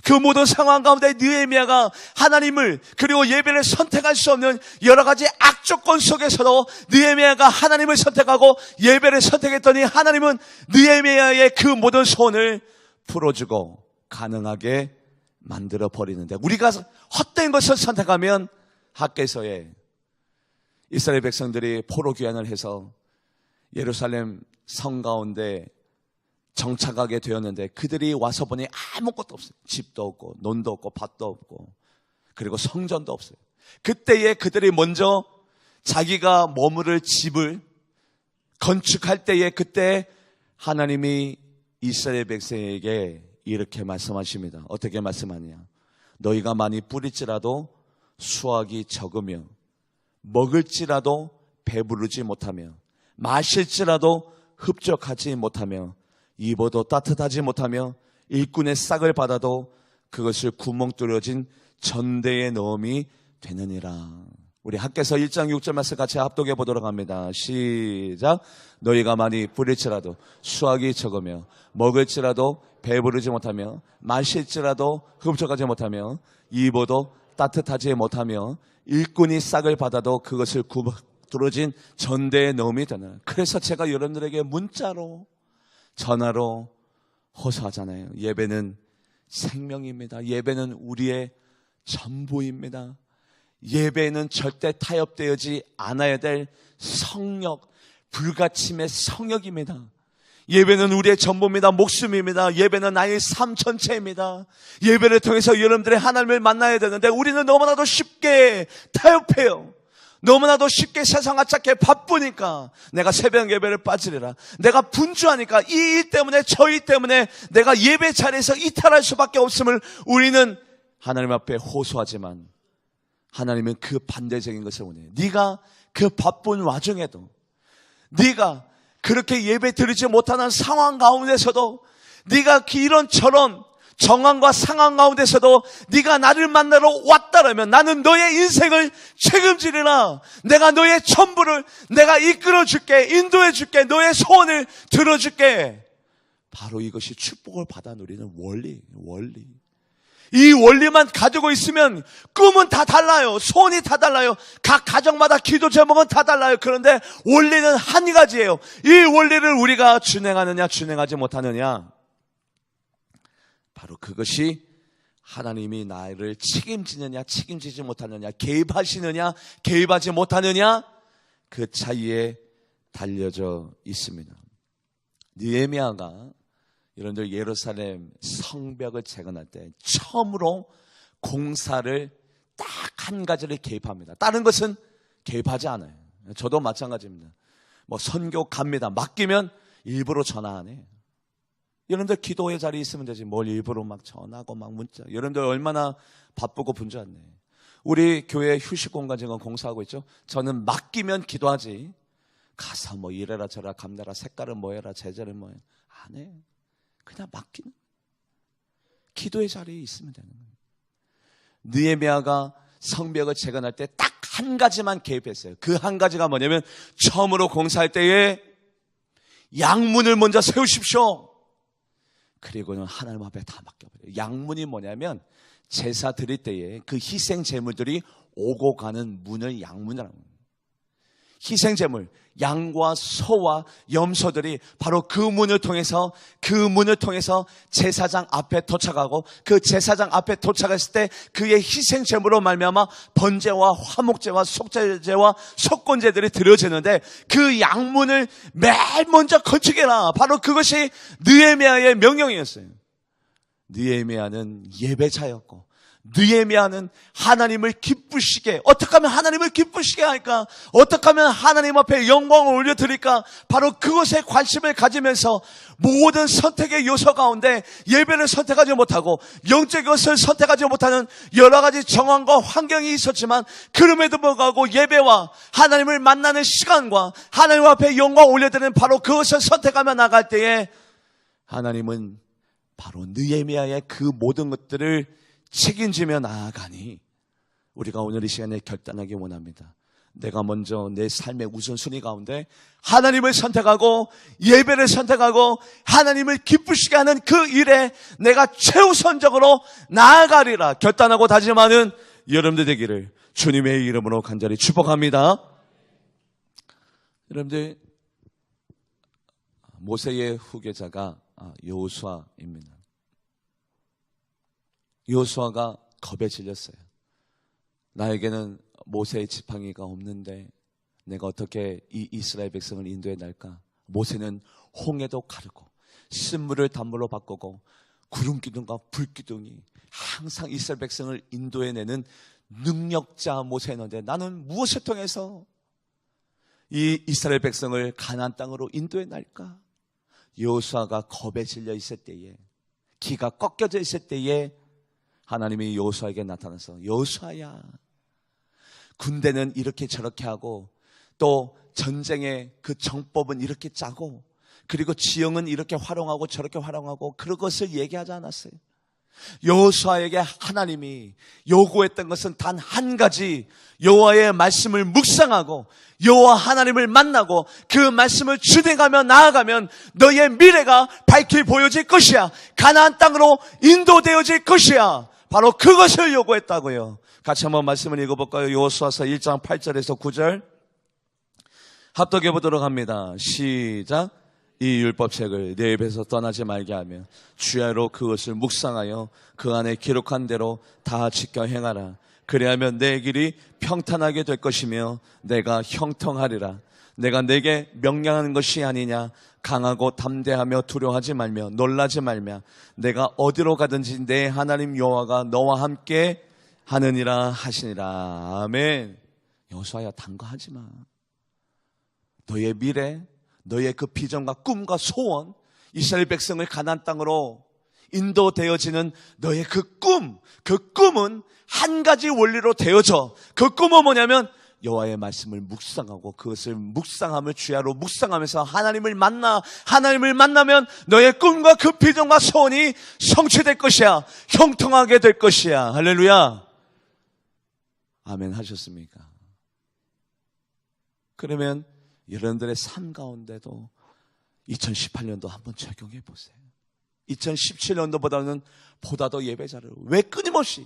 그 모든 상황 가운데 느헤미야가 하나님을 그리고 예배를 선택할 수 없는 여러 가지 악조건 속에서도 느헤미야가 하나님을 선택하고 예배를 선택했더니 하나님은 느헤미야의 그 모든 소원을 풀어주고 가능하게 만들어 버리는데 우리가 헛된 것을 선택하면 학개서에 이스라엘 백성들이 포로 귀환을 해서 예루살렘 성 가운데 정착하게 되었는데 그들이 와서 보니 아무것도 없어요. 집도 없고 논도 없고 밭도 없고 그리고 성전도 없어요. 그때에 그들이 먼저 자기가 머무를 집을 건축할 때에 그때 하나님이 이스라엘 백성에게 이렇게 말씀하십니다. 어떻게 말씀하느냐? 너희가 많이 뿌릴지라도 수확이 적으며 먹을지라도 배부르지 못하며 마실지라도 흡족하지 못하며 입어도 따뜻하지 못하며 일꾼의 싹을 받아도 그것을 구멍 뚫어진 전대에 넣음이 되느니라. 우리 학개서 1장 6절 말씀 같이 합독해 보도록 합니다. 시작. 너희가 많이 뿌릴지라도 수확이 적으며 먹을지라도 배부르지 못하며 마실지라도 흡족하지 못하며 입어도 따뜻하지 못하며 일꾼이 싹을 받아도 그것을 구멍 뚫어진 전대에 넣음이 되느니라. 그래서 제가 여러분들에게 문자로 전화로 호소하잖아요. 예배는 생명입니다. 예배는 우리의 전부입니다. 예배는 절대 타협되지 않아야 될 성역, 불가침의 성역입니다. 예배는 우리의 전부입니다. 목숨입니다. 예배는 나의 삶 전체입니다. 예배를 통해서 여러분들의 하나님을 만나야 되는데 우리는 너무나도 쉽게 타협해요. 너무나도 쉽게 세상 앞잡게 바쁘니까 내가 새벽 예배를 빠지리라. 내가 분주하니까 이 일 때문에 저 일 때문에 내가 예배 자리에서 이탈할 수밖에 없음을 우리는 하나님 앞에 호소하지만 하나님은 그 반대적인 것을 원해요. 네가 그 바쁜 와중에도 네가 그렇게 예배 드리지 못하는 상황 가운데서도 네가 이런저런 정황과 상황 가운데서도 네가 나를 만나러 왔다라면 나는 너의 인생을 책임지리라. 내가 너의 전부를 내가 이끌어줄게, 인도해줄게, 너의 소원을 들어줄게. 바로 이것이 축복을 받아 누리는 원리. 이 원리만 가지고 있으면 꿈은 다 달라요. 소원이 다 달라요. 각 가정마다 기도 제목은 다 달라요. 그런데 원리는 한 가지예요. 이 원리를 우리가 준행하느냐 준행하지 못하느냐, 바로 그것이 하나님이 나를 책임지느냐 책임지지 못하느냐, 개입하시느냐 개입하지 못하느냐, 그 차이에 달려져 있습니다. 느헤미야가 여러분들 예루살렘 성벽을 재건할 때 처음으로 공사를 딱 한 가지를 개입합니다. 다른 것은 개입하지 않아요. 저도 마찬가지입니다. 뭐 선교 갑니다. 맡기면 일부러 전화 안 해요. 여러분들 기도의 자리에 있으면 되지 뭘 일부러 막 전화하고 막 문자. 여러분들 얼마나 바쁘고 분주한데. 우리 교회 휴식 공간 지금 공사하고 있죠. 저는 맡기면 기도하지 가서 뭐 이래라 저래라 감내라 색깔은 뭐해라 제자는 뭐해 안 해. 그냥 맡기는 기도의 자리에 있으면 되는 거예요. 느헤미야가 성벽을 재건할 때 딱 한 가지만 개입했어요. 그 한 가지가 뭐냐면 처음으로 공사할 때에 양문을 먼저 세우십시오. 그리고는 하나님 앞에 다 맡겨버려요. 양문이 뭐냐면 제사 드릴 때에 그 희생 제물들이 오고 가는 문을 양문이라고 합니다. 희생 제물, 양과 소와 염소들이 바로 그 문을 통해서 제사장 앞에 도착하고, 그 제사장 앞에 도착했을 때 그의 희생 제물로 말미암아 번제와 화목제와 속죄제와 속건제들이 드려지는데 그 양문을 맨 먼저 건축해라. 바로 그것이 느헤미야의 명령이었어요. 느헤미야는 예배자였고, 느헤미야는 하나님을 기쁘시게, 어떻게 하면 하나님을 기쁘시게 할까? 어떻게 하면 하나님 앞에 영광을 올려드릴까? 바로 그것에 관심을 가지면서 모든 선택의 요소 가운데 예배를 선택하지 못하고 영적 것을 선택하지 못하는 여러 가지 정황과 환경이 있었지만, 그럼에도 불구하고 예배와 하나님을 만나는 시간과 하나님 앞에 영광을 올려드리는 바로 그것을 선택하며 나갈 때에 하나님은 바로 느헤미야의 그 모든 것들을 책임지며 나아가니 우리가 오늘 이 시간에 결단하기 원합니다. 내가 먼저 내 삶의 우선순위 가운데 하나님을 선택하고 예배를 선택하고 하나님을 기쁘시게 하는 그 일에 내가 최우선적으로 나아가리라 결단하고 다짐하는 여러분들 되기를 주님의 이름으로 간절히 축복합니다. 여러분들, 모세의 후계자가 여호수아입니다. 여호수아가 겁에 질렸어요. 나에게는 모세의 지팡이가 없는데 내가 어떻게 이 이스라엘 백성을 인도해 낼까? 모세는 홍해도 가르고 쓴물을 단물로 바꾸고 구름기둥과 불기둥이 항상 이스라엘 백성을 인도해내는 능력자 모세였는데 나는 무엇을 통해서 이 이스라엘 백성을 가나안 땅으로 인도해 낼까? 여호수아가 겁에 질려 있을 때에, 기가 꺾여져 있을 때에 하나님이 여호수아에게 나타나서, 여호수아야, 군대는 이렇게 저렇게 하고 또 전쟁의 그 정법은 이렇게 짜고 그리고 지형은 이렇게 활용하고 저렇게 활용하고 그런 것을 얘기하지 않았어요. 여호수아에게 하나님이 요구했던 것은 단 한 가지, 여호와의 말씀을 묵상하고 여호와 하나님을 만나고 그 말씀을 준행하며 나아가면 너의 미래가 밝히 보여질 것이야. 가나안 땅으로 인도되어질 것이야. 바로 그것을 요구했다고요. 같이 한번 말씀을 읽어볼까요? 여호수아서 1장 8절에서 9절 합독해 보도록 합니다. 시작. 이 율법책을 내 입에서 떠나지 말게 하며 주야로 그것을 묵상하여 그 안에 기록한 대로 다 지켜 행하라. 그리하면 내 길이 평탄하게 될 것이며 내가 형통하리라. 내가 내게 명령하는 것이 아니냐? 강하고 담대하며 두려워하지 말며 놀라지 말며 내가 어디로 가든지 내 하나님 여호와가 너와 함께 하느니라 하시니라. 아멘. 여호수아야, 단거하지 마. 너의 미래, 너의 그 비전과 꿈과 소원, 이스라엘 백성을 가나안 땅으로 인도되어지는 너의 그 꿈은 한 가지 원리로 되어져. 그 꿈은 뭐냐면 여호와의 말씀을 묵상하고 그것을 묵상함을 주야로 묵상하면서 하나님을 만나면 너의 꿈과 그 비전과 소원이 성취될 것이야. 형통하게 될 것이야. 할렐루야. 아멘 하셨습니까? 그러면 여러분들의 삶 가운데도 2018년도 한번 적용해 보세요. 2017년도보다는 보다 더 예배자를 왜 끊임없이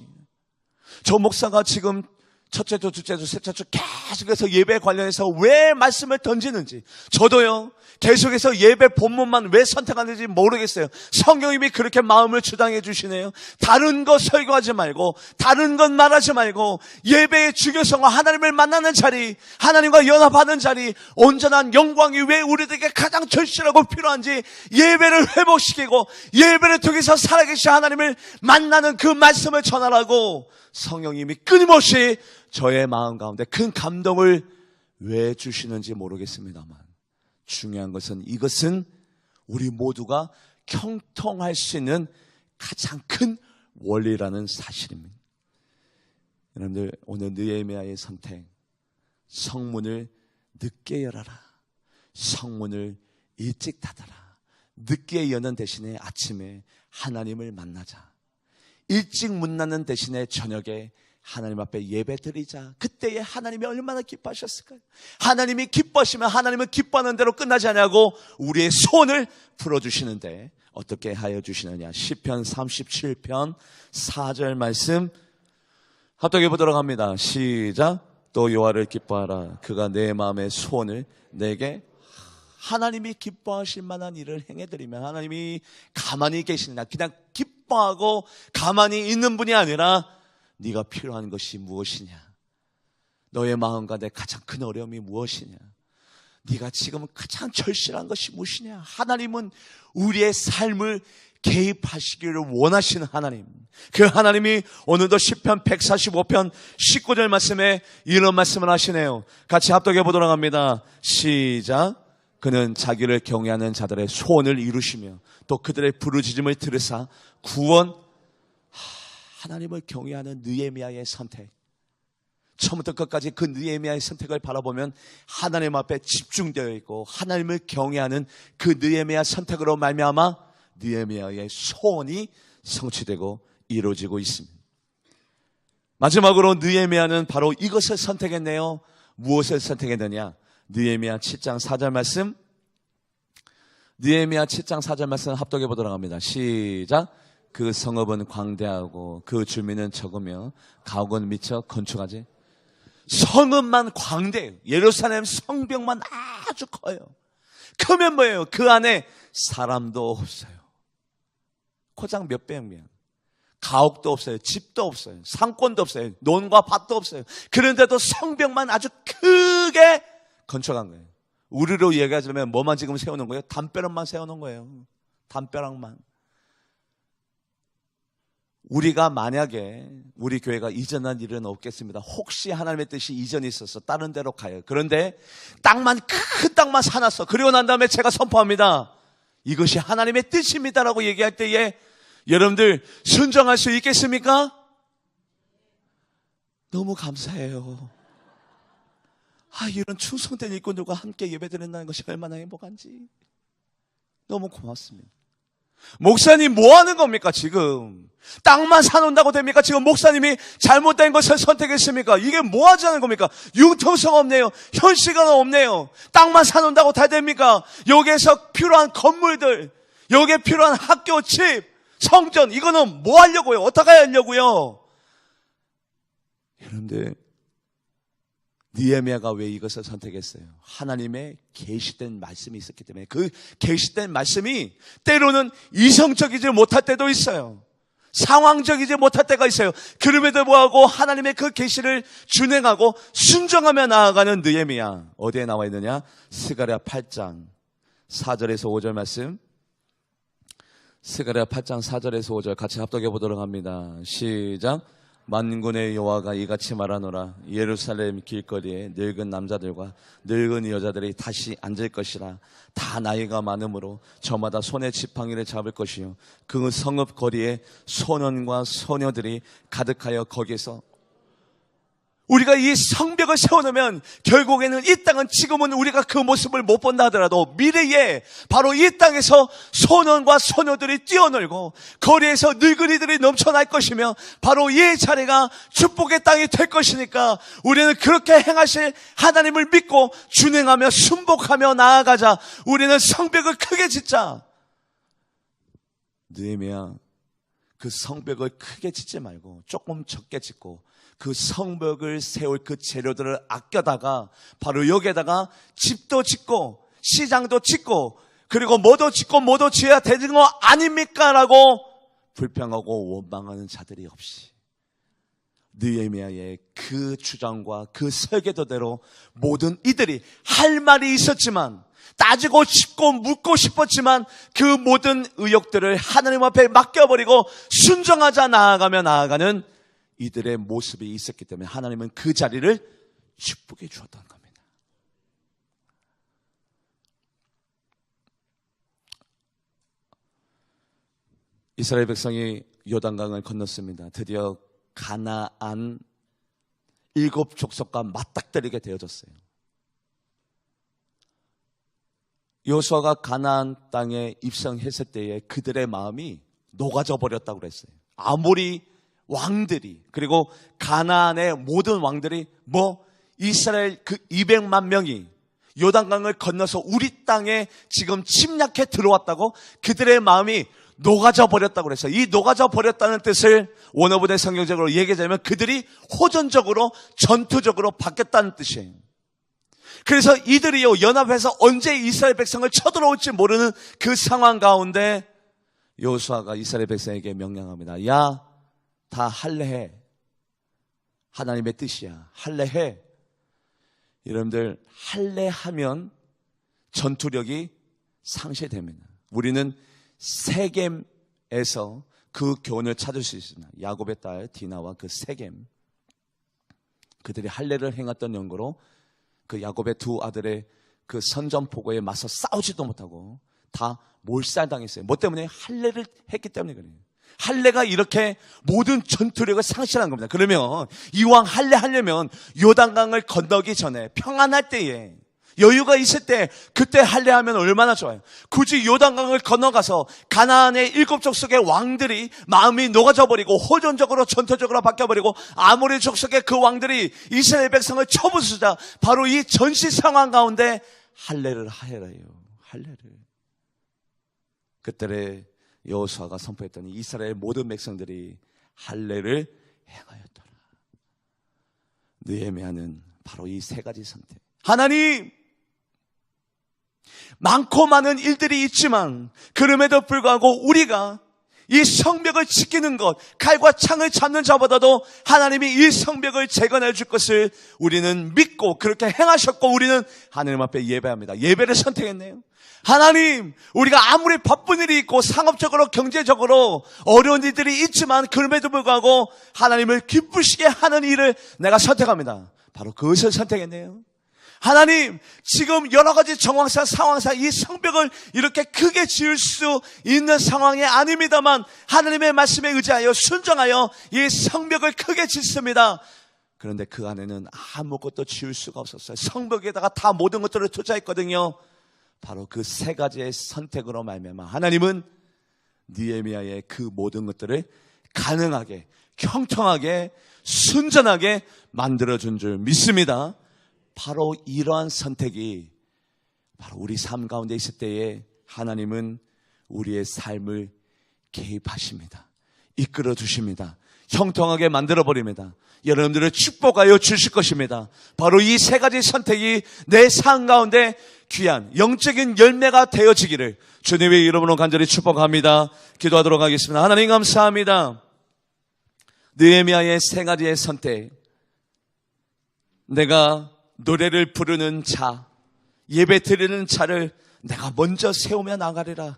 저 목사가 지금 첫째 주, 둘째 주, 셋째 주 계속해서 예배 관련해서 왜 말씀을 던지는지 저도요 계속해서 예배 본문만 왜 선택하는지 모르겠어요. 성령님이 그렇게 마음을 주장해 주시네요. 다른 거 설교하지 말고 다른 건 말하지 말고 예배의 중요성과 하나님을 만나는 자리, 하나님과 연합하는 자리, 온전한 영광이 왜 우리들에게 가장 절실하고 필요한지 예배를 회복시키고 예배를 통해서 살아계신 하나님을 만나는 그 말씀을 전하라고 성령님이 끊임없이 저의 마음 가운데 큰 감동을 왜 주시는지 모르겠습니다만 중요한 것은 이것은 우리 모두가 형통할 수 있는 가장 큰 원리라는 사실입니다. 여러분들, 오늘 느헤미야의 선택, 성문을 늦게 열어라, 성문을 일찍 닫아라. 늦게 여는 대신에 아침에 하나님을 만나자. 일찍 문 닫는 대신에 저녁에 하나님 앞에 예배 드리자. 그때에 하나님이 얼마나 기뻐하셨을까요? 하나님이 기뻐하시면 하나님은 기뻐하는 대로 끝나지 않냐고 우리의 소원을 풀어주시는데 어떻게 하여 주시느냐. 시편 37편 4절 말씀 합독해 보도록 합니다. 시작. 또 여호와를 기뻐하라. 그가 내 마음의 소원을 내게. 하나님이 기뻐하실 만한 일을 행해드리면 하나님이 가만히 계시느냐. 그냥 기뻐하고 가만히 있는 분이 아니라 네가 필요한 것이 무엇이냐, 너의 마음 가운데 가장 큰 어려움이 무엇이냐, 네가 지금 가장 절실한 것이 무엇이냐. 하나님은 우리의 삶을 개입하시기를 원하시는 하나님. 그 하나님이 오늘도 시편 145편 19절 말씀에 이런 말씀을 하시네요. 같이 합독해 보도록 합니다. 시작. 그는 자기를 경외하는 자들의 소원을 이루시며 또 그들의 부르짖음을 들으사 구원. 하나님을 경외하는 느헤미야의 선택, 처음부터 끝까지 그 느헤미야의 선택을 바라보면 하나님 앞에 집중되어 있고 하나님을 경외하는 그 느헤미야 선택으로 말미암아 느헤미야의 소원이 성취되고 이루어지고 있습니다. 마지막으로 느헤미야는 바로 이것을 선택했네요. 무엇을 선택했느냐. 느헤미야 7장 4절 말씀, 느헤미야 7장 4절 말씀 합독해 보도록 합니다. 시작. 그 성읍은 광대하고 그 주민은 적으며 가옥은 미쳐 건축하지. 성읍만 광대해요. 예루살렘 성벽만 아주 커요. 크면 뭐예요? 그 안에 사람도 없어요. 고작 몇백 명. 가옥도 없어요. 집도 없어요. 상권도 없어요. 논과 밭도 없어요. 그런데도 성벽만 아주 크게 건축한 거예요. 우리로 얘기하자면 뭐만 지금 세우는 거예요? 담벼락만 세우는 거예요. 담벼락만. 우리가 만약에 우리 교회가 이전한 일은 없겠습니다. 혹시 하나님의 뜻이 이전에 있어서 다른 데로 가요. 그런데 땅만, 큰 땅만 사놨어. 그리고 난 다음에 제가 선포합니다. 이것이 하나님의 뜻입니다라고 얘기할 때에 여러분들 순종할 수 있겠습니까? 너무 감사해요. 이런 충성된 일꾼들과 함께 예배드린다는 것이 얼마나 행복한지 너무 고맙습니다. 목사님 뭐 하는 겁니까 지금? 땅만 사놓는다고 됩니까? 지금 목사님이 잘못된 것을 선택했습니까? 이게 뭐 하자는 겁니까? 융통성 없네요. 현실감 없네요. 땅만 사놓는다고 다 됩니까? 여기에서 필요한 건물들, 여기에 필요한 학교, 집, 성전, 이거는 뭐 하려고요? 어떻게 하려고요? 여러분들, 느헤미야가 왜 이것을 선택했어요? 하나님의 계시된 말씀이 있었기 때문에. 그 계시된 말씀이 때로는 이성적이지 못할 때도 있어요. 상황적이지 못할 때가 있어요. 그럼에도 불구하고 하나님의 그 계시를 준행하고 순종하며 나아가는 느헤미야. 어디에 나와 있느냐? 스가랴 8장 4절에서 5절 말씀, 스가랴 8장 4절에서 5절 같이 합독해 보도록 합니다. 시작. 만군의 여호와가 이같이 말하노라. 예루살렘 길거리에 늙은 남자들과 늙은 여자들이 다시 앉을 것이라. 다 나이가 많으므로 저마다 손에 지팡이를 잡을 것이요, 그 성읍 거리에 소년과 소녀들이 가득하여 거기서, 우리가 이 성벽을 세워놓으면 결국에는 이 땅은, 지금은 우리가 그 모습을 못 본다 하더라도 미래에 바로 이 땅에서 소년과 소녀들이 뛰어놀고 거리에서 늙은이들이 넘쳐날 것이며 바로 이 자리가 축복의 땅이 될 것이니까 우리는 그렇게 행하실 하나님을 믿고 준행하며 순복하며 나아가자. 우리는 성벽을 크게 짓자. 느헤미야, 그 성벽을 크게 짓지 말고 조금 적게 짓고 그 성벽을 세울 그 재료들을 아껴다가 바로 여기에다가 집도 짓고 시장도 짓고 그리고 뭐도 짓고 뭐도 지어야 되는 거 아닙니까? 라고 불평하고 원망하는 자들이 없이 느헤미야의 그 주장과 그 설계도대로 모든 이들이 할 말이 있었지만, 따지고 싶고 묻고 싶었지만 그 모든 의욕들을 하나님 앞에 맡겨버리고 순종하자 나아가며 나아가는 이들의 모습이 있었기 때문에 하나님은 그 자리를 축복해 주었던 겁니다. 이스라엘 백성이 요단강을 건넜습니다. 드디어 가나안 7족속과 맞닥뜨리게 되어졌어요. 여호수아가 가나안 땅에 입성했을 때에 그들의 마음이 녹아져 버렸다고 그랬어요. 아모리 왕들이, 그리고 가나안의 모든 왕들이 이스라엘 그 200만 명이 요단강을 건너서 우리 땅에 지금 침략해 들어왔다고 그들의 마음이 녹아져 버렸다고 그랬어요. 이 녹아져 버렸다는 뜻을 원어부대 성경적으로 얘기하자면 그들이 호전적으로 전투적으로 바뀌었다는 뜻이에요. 그래서 이들이요, 연합해서 언제 이스라엘 백성을 쳐들어올지 모르는 그 상황 가운데 여호수아가 이스라엘 백성에게 명령합니다. 야, 다 할례해. 하나님의 뜻이야. 할례해. 여러분들, 할례하면 전투력이 상실됩니다. 우리는 세겜에서 그 교훈을 찾을 수 있습니다. 야곱의 딸 디나와 그 세겜, 그들이 할례를 행했던 연고로 그 야곱의 두 아들의 그 선전포고에 맞서 싸우지도 못하고 다 몰살당했어요. 뭐 때문에? 할례를 했기 때문에 그래요. 할례가 이렇게 모든 전투력을 상실한 겁니다. 그러면 이왕 할례하려면 요단강을 건너기 전에 평안할 때에, 여유가 있을 때 그때 할례하면 얼마나 좋아요. 굳이 요단강을 건너가서 가나안의 7족속의 왕들이 마음이 녹아져 버리고 호전적으로 전투적으로 바뀌어버리고 아모리 족속의 그 왕들이 이스라엘 백성을 쳐부수자 바로 이 전시 상황 가운데 할례를 하여라요. 할례를. 그때 여호수아가 선포했더니 이스라엘 모든 백성들이 할례를 행하였더라. 느헤미야는 바로 이 세 가지 선택. 하나님, 많고 많은 일들이 있지만 그럼에도 불구하고 우리가 이 성벽을 지키는 것, 칼과 창을 잡는 자보다도 하나님이 이 성벽을 재건해 줄 것을 우리는 믿고 그렇게 행하셨고 우리는 하나님 앞에 예배합니다. 예배를 선택했네요. 하나님, 우리가 아무리 바쁜 일이 있고 상업적으로 경제적으로 어려운 일들이 있지만 그럼에도 불구하고 하나님을 기쁘시게 하는 일을 내가 선택합니다. 바로 그것을 선택했네요. 하나님, 지금 여러 가지 정황상 상황상 이 성벽을 이렇게 크게 지을 수 있는 상황이 아닙니다만 하나님의 말씀에 의지하여 순종하여 이 성벽을 크게 짓습니다. 그런데 그 안에는 아무것도 지을 수가 없었어요. 성벽에다가 다 모든 것들을 투자했거든요. 바로 그 세 가지의 선택으로 말미암아 하나님은 느헤미야의 그 모든 것들을 가능하게, 형통하게, 순전하게 만들어준 줄 믿습니다. 바로 이러한 선택이 바로 우리 삶 가운데 있을 때에 하나님은 우리의 삶을 개입하십니다. 이끌어 주십니다. 형통하게 만들어버립니다. 여러분들을 축복하여 주실 것입니다. 바로 이 세 가지 선택이 내 삶 가운데 귀한 영적인 열매가 되어지기를 주님의 이름으로 간절히 축복합니다. 기도하도록 하겠습니다. 하나님 감사합니다. 느헤미야의 세 가지의 선택, 내가 노래를 부르는 자, 예배 드리는 자를 내가 먼저 세우며 나가리라.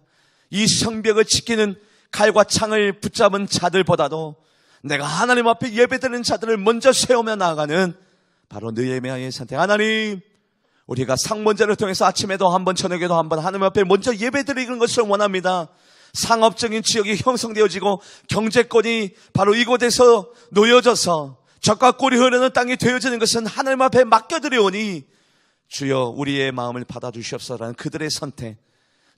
이 성벽을 지키는 칼과 창을 붙잡은 자들보다도 내가 하나님 앞에 예배드리는 자들을 먼저 세우며 나아가는 바로 느헤미야의 선택. 하나님, 우리가 상번제를 통해서 아침에도 한번 저녁에도 한번 하나님 앞에 먼저 예배드리는 것을 원합니다. 상업적인 지역이 형성되어지고 경제권이 바로 이곳에서 놓여져서 젖과 꿀이 흐르는 땅이 되어지는 것은 하나님 앞에 맡겨드리오니 주여 우리의 마음을 받아주시옵소서라는 그들의 선택,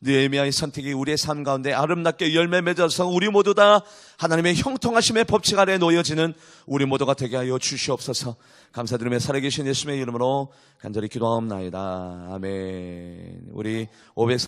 느헤미야의 선택이 우리의 삶 가운데 아름답게 열매 맺어서 우리 모두 다 하나님의 형통하심의 법칙 아래 놓여지는 우리 모두가 되게 하여 주시옵소서. 감사드리며 살아계신 예수님의 이름으로 간절히 기도하옵나이다. 아멘. 우리 500